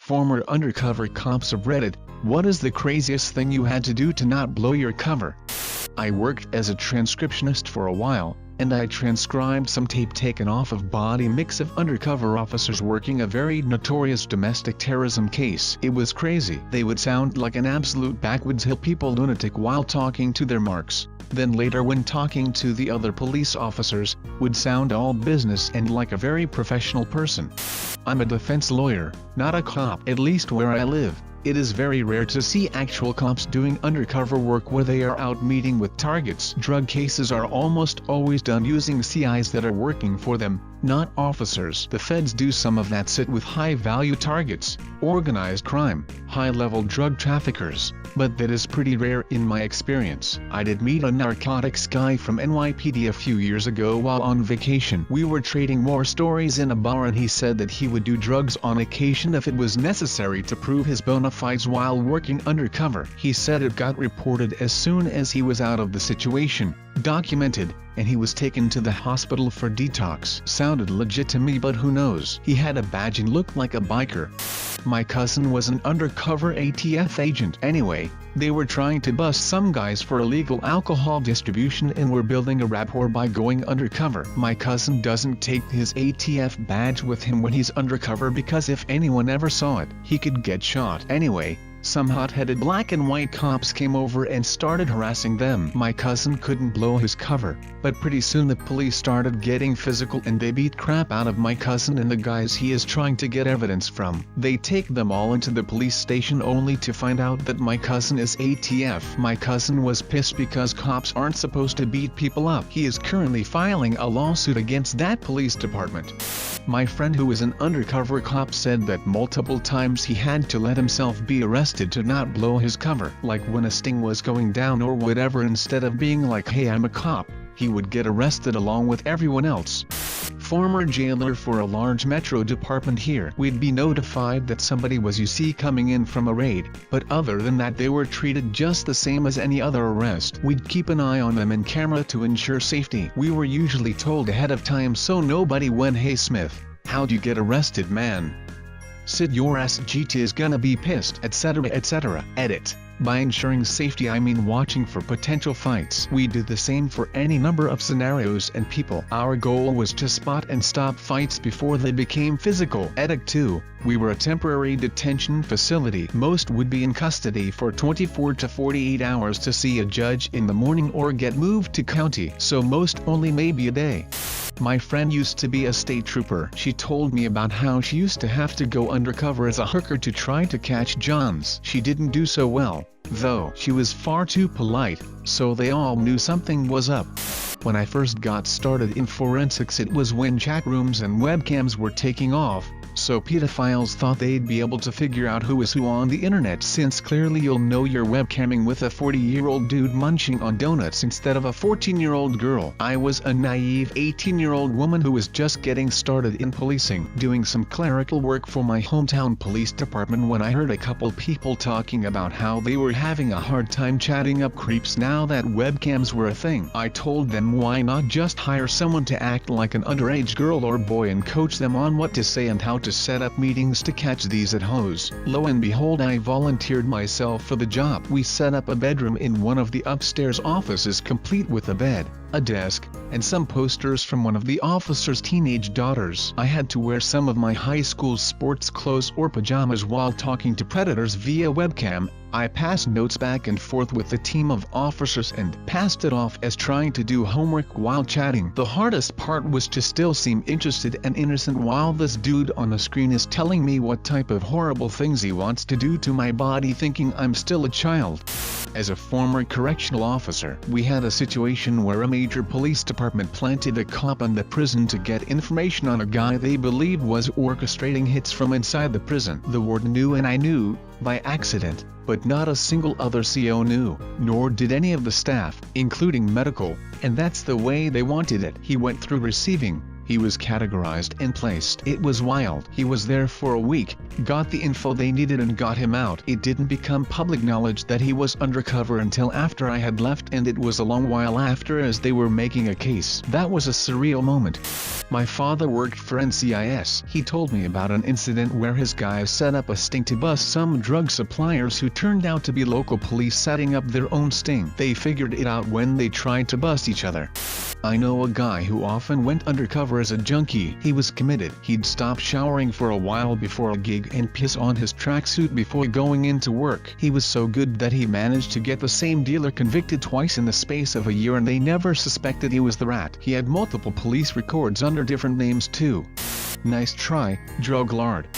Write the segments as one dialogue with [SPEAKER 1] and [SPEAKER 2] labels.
[SPEAKER 1] Former Undercover Cops of Reddit, what is the craziest thing you had to do to not blow your cover? I worked as a transcriptionist for a while, and I transcribed some tape taken off of body mix of undercover officers working a very notorious domestic terrorism case. It was crazy. They would sound like an absolute backwoods hill people lunatic while talking to their marks. Then later when talking to the other police officers, would sound all business and like a very professional person. I'm a defense lawyer, not a cop. At least where I live, it is very rare to see actual cops doing undercover work where they are out meeting with targets. Drug cases are almost always done using CIs that are working for them, not officers. The feds do some of that sit with high-value targets, organized crime, high-level drug traffickers, but that is pretty rare in my experience. I did meet a narcotics guy from NYPD a few years ago while on vacation. We were trading more stories in a bar and he said that he would do drugs on occasion if it was necessary to prove his bona fides while working undercover. He said it got reported as soon as he was out of the situation, documented, and he was taken to the hospital for detox. Sounded legit to me, but who knows? He had a badge and looked like a biker. My cousin was an undercover ATF agent. Anyway, they were trying to bust some guys for illegal alcohol distribution and were building a rapport by going undercover. My cousin doesn't take his ATF badge with him when he's undercover because if anyone ever saw it, he could get shot. Anyway, some hot-headed black and white cops came over and started harassing them. My cousin couldn't blow his cover, but pretty soon the police started getting physical and they beat crap out of my cousin and the guys he is trying to get evidence from. They take them all into the police station only to find out that my cousin is ATF. My cousin was pissed because cops aren't supposed to beat people up. He is currently filing a lawsuit against that police department. My friend who is an undercover cop said that multiple times he had to let himself be arrested to not blow his cover. Like when a sting was going down or whatever, instead of being like, hey, I'm a cop, he would get arrested along with everyone else. Former jailer for a large metro department here. We'd be notified that somebody was coming in from a raid, but other than that they were treated just the same as any other arrest. We'd keep an eye on them in camera to ensure safety. We were usually told ahead of time so nobody went, hey Smith, how'd you get arrested, man? Sit your ass, GT is gonna be pissed, etc, etc. Edit. By ensuring safety I mean watching for potential fights. We do the same for any number of scenarios and people. Our goal was to spot and stop fights before they became physical. Edit 2. We were a temporary detention facility. Most would be in custody for 24 to 48 hours to see a judge in the morning or get moved to county, so most only maybe a day. My friend used to be a state trooper. She told me about how she used to have to go undercover as a hooker to try to catch Johns. She didn't do so well, though. She was far too polite, so they all knew something was up. When I first got started in forensics it was when chat rooms and webcams were taking off, so pedophiles thought they'd be able to figure out who is who on the internet, since clearly you'll know you're webcamming with a 40-year-old dude munching on donuts instead of a 14-year-old girl. I was a naive 18-year-old woman who was just getting started in policing, doing some clerical work for my hometown police department when I heard a couple people talking about how they were having a hard time chatting up creeps now that webcams were a thing. I told them why not just hire someone to act like an underage girl or boy and coach them on what to say and how to set up meetings to catch these hoes. Lo and behold, I volunteered myself for the job. We set up a bedroom in one of the upstairs offices complete with a bed, a desk, and some posters from one of the officer's teenage daughters. I had to wear some of my high school sports clothes or pajamas while talking to predators via webcam. I passed notes back and forth with the team of officers and passed it off as trying to do homework while chatting. The hardest part was to still seem interested and innocent while this dude on the screen is telling me what type of horrible things he wants to do to my body, thinking I'm still a child. As a former correctional officer, we had a situation where a major police department planted a cop in the prison to get information on a guy they believed was orchestrating hits from inside the prison. The warden knew and I knew, by accident, but not a single other CO knew, nor did any of the staff, including medical, and that's the way they wanted it. He went through receiving, He was categorized and placed. It was wild. He was there for a week, got the info they needed and got him out. It didn't become public knowledge that he was undercover until after I had left, and it was a long while after as they were making a case. That was a surreal moment. My father worked for NCIS. He told me about an incident where his guys set up a sting to bust some drug suppliers who turned out to be local police setting up their own sting. They figured it out when they tried to bust each other. I know a guy who often went undercover as a junkie. He was committed. He'd stop showering for a while before a gig and piss on his tracksuit before going into work. He was so good that he managed to get the same dealer convicted twice in the space of a year, and they never suspected he was the rat. He had multiple police records under different names too. Nice try, drug lord.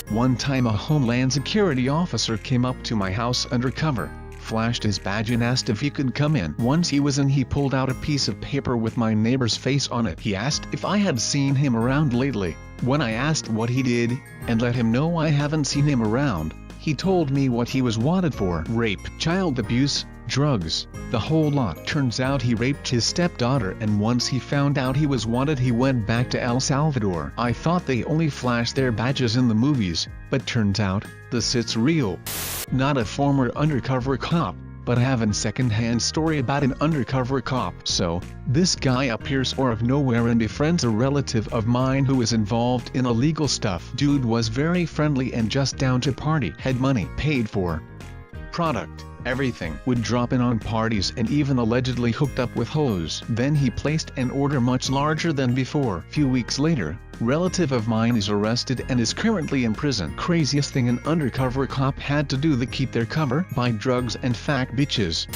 [SPEAKER 1] One time a Homeland Security officer came up to my house undercover, flashed his badge and asked if he could come in. Once he was in, he pulled out a piece of paper with my neighbor's face on it. He asked if I had seen him around lately. When I asked what he did, and let him know I haven't seen him around, he told me what he was wanted for: rape, child abuse, drugs, the whole lot. Turns out he raped his stepdaughter, and once he found out he was wanted, he went back to El Salvador. I thought they only flashed their badges in the movies, but turns out, this it's real. Not a former undercover cop, but I have a second-hand story about an undercover cop. So, this guy appears out of nowhere and befriends a relative of mine who is involved in illegal stuff. Dude was very friendly and just down to party. Had money, paid for product, everything. Would drop in on parties and even allegedly hooked up with hoes. Then he placed an order much larger than before. Few weeks later, relative of mine is arrested and is currently in prison. Craziest thing an undercover cop had to do to keep their cover: buy drugs and fuck bitches.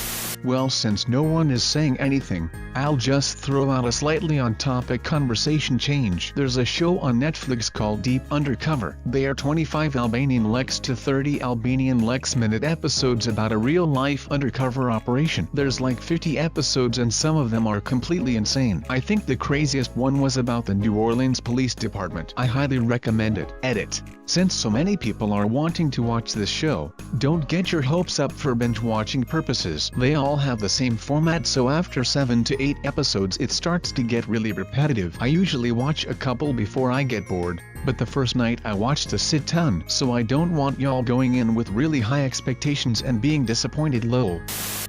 [SPEAKER 1] Well, since no one is saying anything, I'll just throw out a slightly on-topic conversation change. There's a show on Netflix called Deep Undercover. They are 25 Albanian leks to 30 Albanian leks minute episodes about a real-life undercover operation. There's like 50 episodes and some of them are completely insane. I think the craziest one was about the New Orleans Police Department. I highly recommend it. Edit. Since so many people are wanting to watch this show, don't get your hopes up for binge-watching purposes. They all have the same format, so after 7 to 8 episodes it starts to get really repetitive. I usually watch a couple before I get bored, but the first night I watched a shit ton, so I don't want y'all going in with really high expectations and being disappointed. Lol.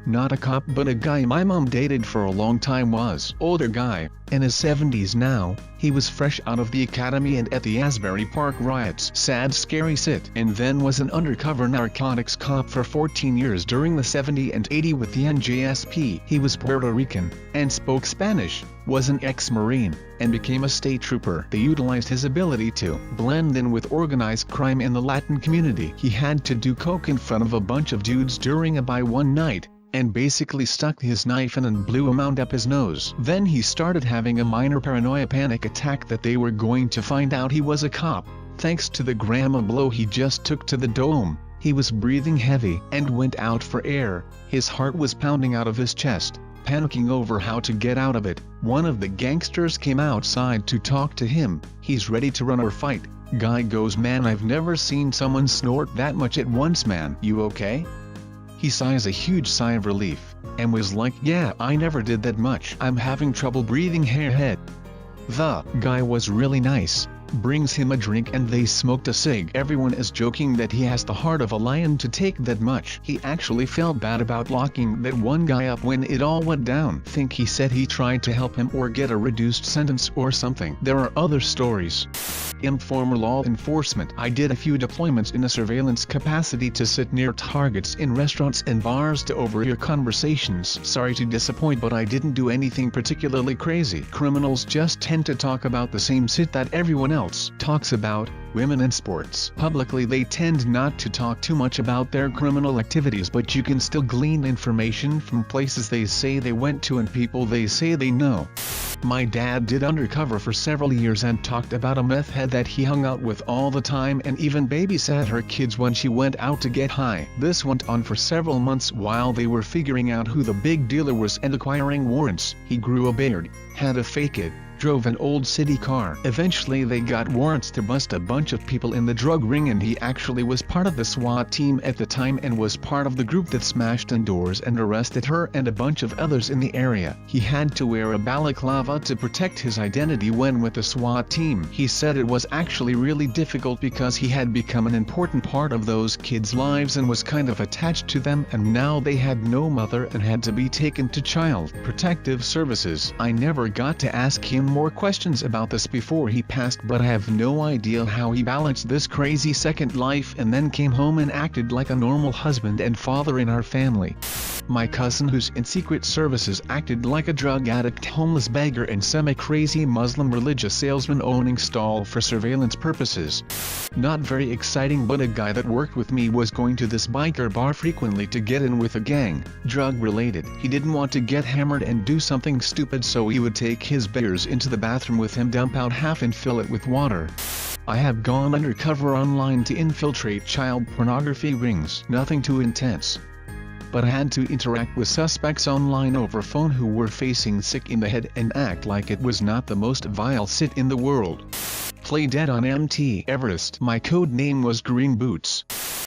[SPEAKER 1] Not a cop but a guy my mom dated for a long time. Was older guy, in his 70s now. He was fresh out of the academy and at the Asbury Park riots. Sad scary shit. And then was an undercover narcotics cop for 14 years during the 70 and 80 with the NJSP. He was Puerto Rican, and spoke Spanish, was an ex-Marine, and became a state trooper. They utilized his ability to blend in with organized crime in the Latin community. He had to do coke in front of a bunch of dudes during a buy one night, and basically stuck his knife in and blew a mound up his nose. Then he started having a minor paranoia panic attack that they were going to find out he was a cop. Thanks to the grandma blow he just took to the dome, he was breathing heavy and went out for air. His heart was pounding out of his chest, panicking over how to get out of it. One of the gangsters came outside to talk to him. He's ready to run or fight. Guy goes, "Man, I've never seen someone snort that much at once, man. You okay?" He sighs a huge sigh of relief, and was like, "Yeah, I never did that much. I'm having trouble breathing." Hairhead. The guy was really nice. Brings him a drink and they smoked a cig. Everyone is joking that he has the heart of a lion to take that much. He actually felt bad about locking that one guy up when it all went down. Think he said he tried to help him or get a reduced sentence or something. There are other stories. In former law enforcement, I did a few deployments in a surveillance capacity to sit near targets in restaurants and bars to overhear conversations. Sorry to disappoint, but I didn't do anything particularly crazy. Criminals just tend to talk about the same shit that everyone else talks about: women and sports. Publicly they tend not to talk too much about their criminal activities, but you can still glean information from places they say they went to and people they say they know. My dad did undercover for several years and talked about a meth head that he hung out with all the time and even babysat her kids when she went out to get high. This went on for several months while they were figuring out who the big dealer was and acquiring warrants. He grew a beard, had a fake it, drove an old city car. Eventually they got warrants to bust a bunch of people in the drug ring, and he actually was part of the SWAT team at the time and was part of the group that smashed in doors and arrested her and a bunch of others in the area. He had to wear a balaclava to protect his identity when with the SWAT team. He said it was actually really difficult because he had become an important part of those kids' lives and was kind of attached to them, and now they had no mother and had to be taken to Child Protective Services. I never got to ask him more questions about this before he passed, but I have no idea how he balanced this crazy second life and then came home and acted like a normal husband and father in our family. My cousin, who's in secret services, acted like a drug addict, homeless beggar, and semi-crazy Muslim religious salesman owning stall for surveillance purposes. Not very exciting, but a guy that worked with me was going to this biker bar frequently to get in with a gang, drug-related. He didn't want to get hammered and do something stupid, so he would take his beers into the bathroom with him, dump out half and fill it with water. I have gone undercover online to infiltrate child pornography rings. Nothing too intense, but I had to interact with suspects online over phone who were facing sick in the head and act like it was not the most vile sit in the world. Play dead on MT Everest. My code name was Green Boots.